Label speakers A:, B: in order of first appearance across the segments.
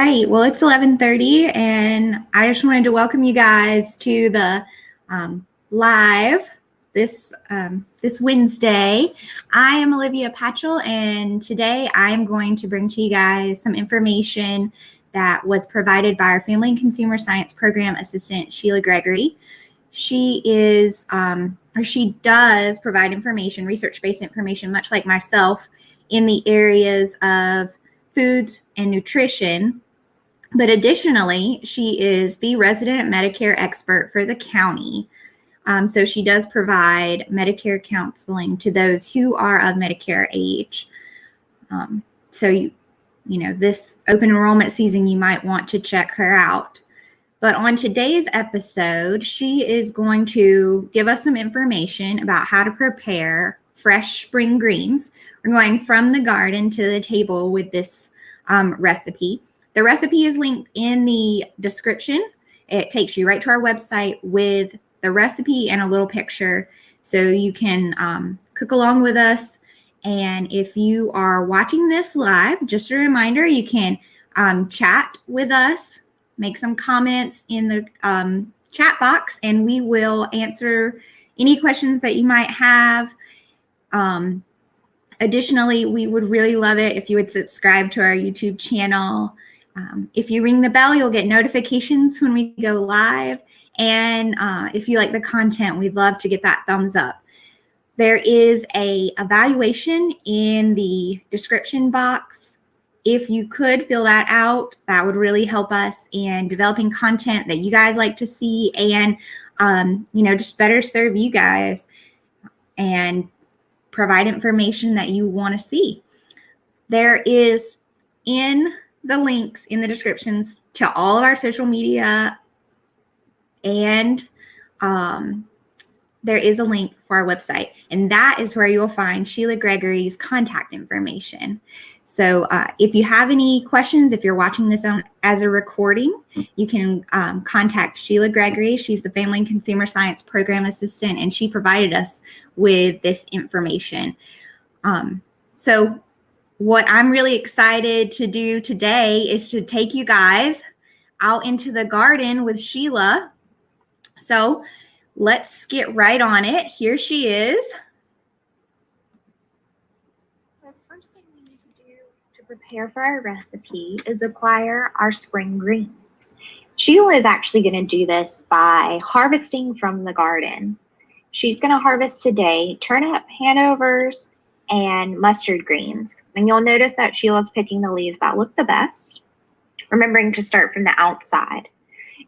A: right. Well, it's 11:30, and I just wanted to welcome you guys to the live this Wednesday. I am Olivia Patchell, and today I am going to bring to you guys some information that was provided by our Family and Consumer Science Program Assistant, Sheila Gregory. She does provide information, research-based information, much like myself, in the areas of foods and nutrition. But additionally, she is the resident Medicare expert for the county. So she does provide Medicare counseling to those who are of Medicare age. So this open enrollment season, you might want to check her out. But on today's episode, she is going to give us some information about how to prepare fresh spring greens. We're going from the garden to the table with this recipe. The recipe is linked in the description. It takes you right to our website with the recipe and a little picture, so you can cook along with us. And if you are watching this live, just a reminder, you can chat with us, make some comments in the chat box, and we will answer any questions that you might have. Additionally, we would really love it if you would subscribe to our YouTube channel. If you ring the bell, you'll get notifications when we go live. And if you like the content, we'd love to get that thumbs up. There is an evaluation in the description box. If you could fill that out, that would really help us in developing content that you guys like to see and, just better serve you guys and provide information that you want to see. There is in the links in the descriptions to all of our social media, and there is a link for our website, and that is where you'll find Sheila Gregory's contact information. So if you have any questions, if you're watching this as a recording, you can contact Sheila Gregory. She's the Family and Consumer Science Program Assistant, and she provided us with this information. So what I'm really excited to do today is to take you guys out into the garden with Sheila. So let's get right on it. Here she is.
B: So the first thing we need to do to prepare for our recipe is acquire our spring green. Sheila is actually going to do this by harvesting from the garden. She's going to harvest today turnip, Hanover's, and mustard greens. And you'll notice that Sheila's picking the leaves that look the best, remembering to start from the outside.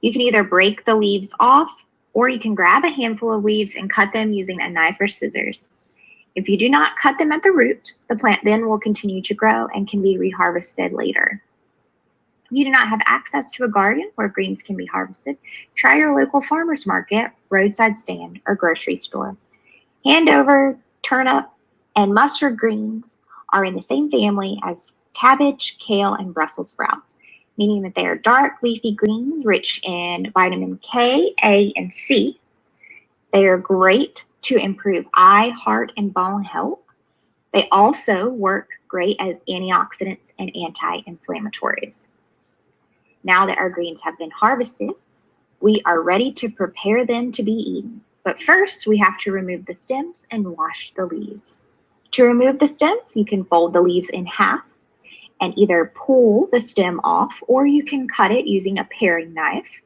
B: You can either break the leaves off, or you can grab a handful of leaves and cut them using a knife or scissors. If you do not cut them at the root, the plant then will continue to grow and can be reharvested later. If you do not have access to a garden where greens can be harvested, try your local farmer's market, roadside stand, or grocery store. Hanover, turnip, and mustard greens are in the same family as cabbage, kale, and Brussels sprouts, meaning that they are dark leafy greens rich in vitamin K, A, and C. They are great to improve eye, heart, and bone health. They also work great as antioxidants and anti-inflammatories. Now that our greens have been harvested, we are ready to prepare them to be eaten. But first, we have to remove the stems and wash the leaves. To remove the stems, you can fold the leaves in half and either pull the stem off, or you can cut it using a paring knife.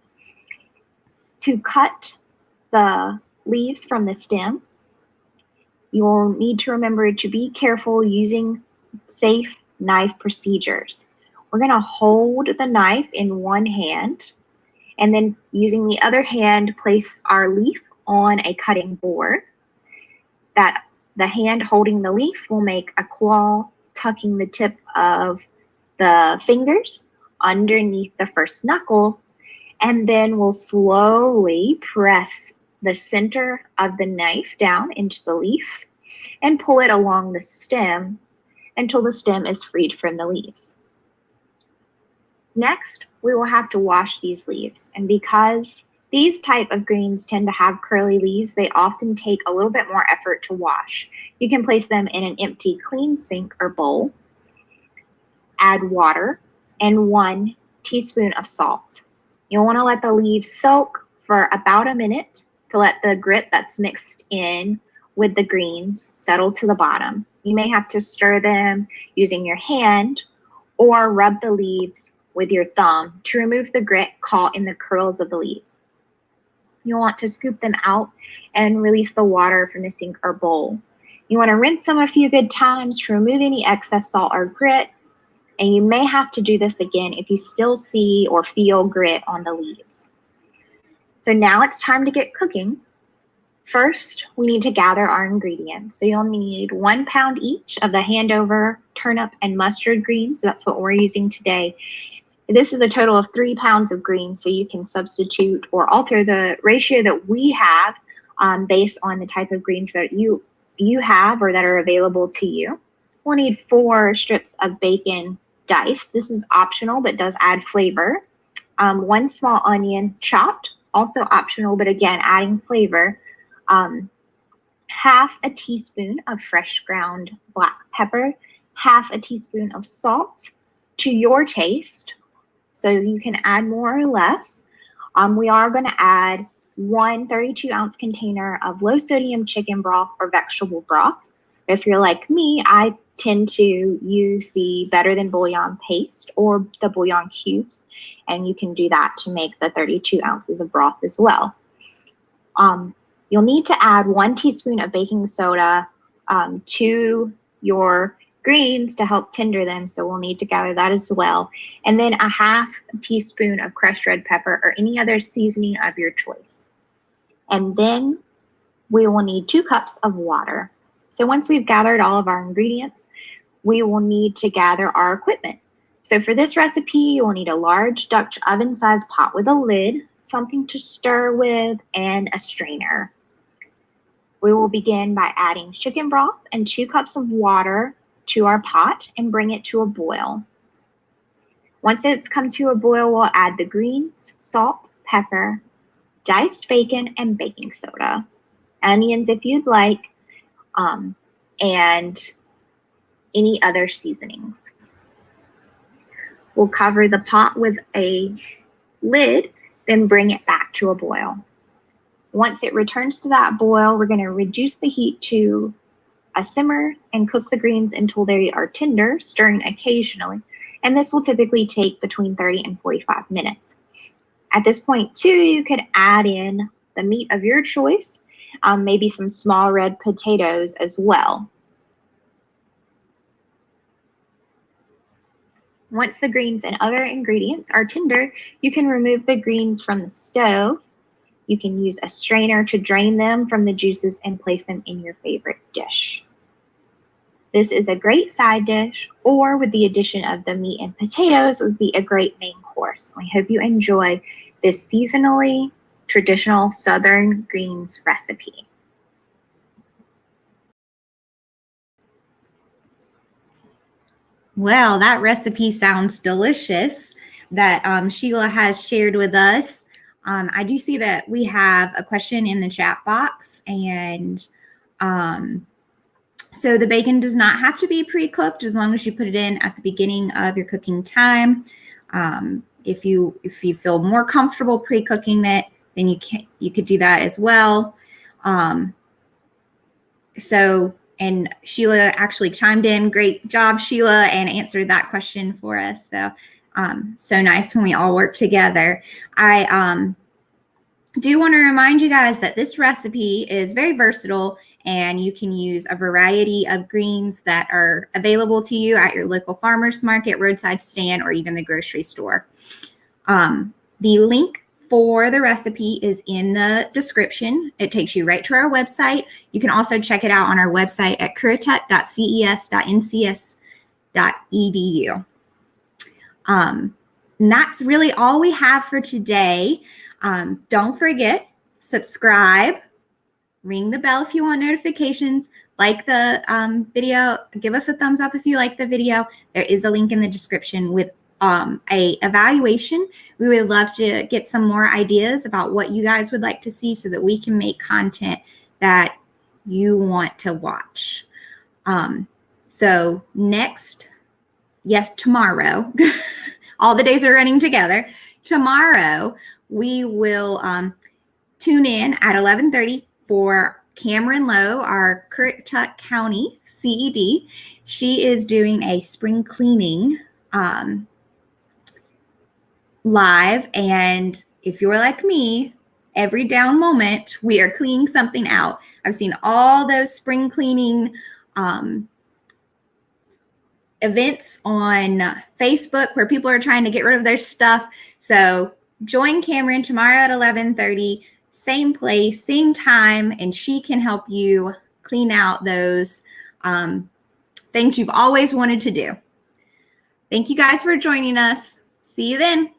B: To cut the leaves from the stem, you'll need to remember to be careful using safe knife procedures. We're going to hold the knife in one hand, and then using the other hand, place our leaf on a cutting board. That the hand holding the leaf will make a claw, tucking the tip of the fingers underneath the first knuckle, and then we'll slowly press the center of the knife down into the leaf and pull it along the stem until the stem is freed from the leaves. Next, we will have to wash these leaves, and because these type of greens tend to have curly leaves, they often take a little bit more effort to wash. You can place them in an empty clean sink or bowl, add water, and 1 teaspoon of salt. You'll want to let the leaves soak for about a minute to let the grit that's mixed in with the greens settle to the bottom. You may have to stir them using your hand or rub the leaves with your thumb to remove the grit caught in the curls of the leaves. You'll want to scoop them out and release the water from the sink or bowl. You want to rinse them a few good times to remove any excess salt or grit, and you may have to do this again if you still see or feel grit on the leaves. So now it's time to get cooking. First, we need to gather our ingredients. So you'll need 1 pound each of the Handover turnip and mustard greens. So that's what we're using today. This is a total of 3 pounds of greens, so you can substitute or alter the ratio that we have based on the type of greens that you have or that are available to you. We'll need 4 strips of bacon diced. This is optional, but does add flavor. 1 small onion chopped, also optional, but again, adding flavor. Half a teaspoon of fresh ground black pepper, half a teaspoon of salt to your taste. So you can add more or less. We are going to add 1 32-ounce container of low sodium chicken broth or vegetable broth. If you're like me, I tend to use the Better Than Bouillon paste or the bouillon cubes, and you can do that to make the 32 ounces of broth as well. You'll need to add 1 teaspoon of baking soda to your greens to help tender them, so we'll need to gather that as well. And then a half teaspoon of crushed red pepper or any other seasoning of your choice. And then we will need 2 cups of water. So once we've gathered all of our ingredients, we will need to gather our equipment. So for this recipe, you will need a large Dutch oven-sized pot with a lid, something to stir with, and a strainer. We will begin by adding chicken broth and 2 cups of water to our pot and bring it to a boil. Once it's come to a boil, we'll add the greens, salt, pepper, diced bacon, and baking soda, onions if you'd like, and any other seasonings. We'll cover the pot with a lid, then bring it back to a boil. Once it returns to that boil, we're going to reduce the heat to a simmer and cook the greens until they are tender, stirring occasionally. And this will typically take between 30 and 45 minutes. At this point, too, you could add in the meat of your choice, maybe some small red potatoes as well. Once the greens and other ingredients are tender, you can remove the greens from the stove. You can use a strainer to drain them from the juices and place them in your favorite dish. This is a great side dish, or with the addition of the meat and potatoes, would be a great main course. I hope you enjoy this seasonally traditional Southern greens recipe.
A: Well, that recipe sounds delicious that Sheila has shared with us. I do see that we have a question in the chat box, and so the bacon does not have to be pre-cooked as long as you put it in at the beginning of your cooking time. If you feel more comfortable pre-cooking it, then you could do that as well. And Sheila actually chimed in. Great job, Sheila, and answered that question for us. So nice when we all work together. I do want to remind you guys that this recipe is very versatile, and you can use a variety of greens that are available to you at your local farmer's market, roadside stand, or even the grocery store. The link for the recipe is in the description. It takes you right to our website. You can also check it out on our website at curatech.ces.ncs.edu. And that's really all we have for today. Don't forget, subscribe, ring the bell if you want notifications, like the video, give us a thumbs up if you like the video. There is a link in the description with a evaluation. We would love to get some more ideas about what you guys would like to see so that we can make content that you want to watch. So tomorrow, all the days are running together. Tomorrow, we will tune in at 11:30 for Cameron Lowe, our Currituck County CED. She is doing a spring cleaning live, and if you're like me, every down moment we are cleaning something out. I've seen all those spring cleaning events on Facebook where people are trying to get rid of their stuff. So join Cameron tomorrow at 11:30, same place, same time, and she can help you clean out those things you've always wanted to do. Thank you guys for joining us. See you then.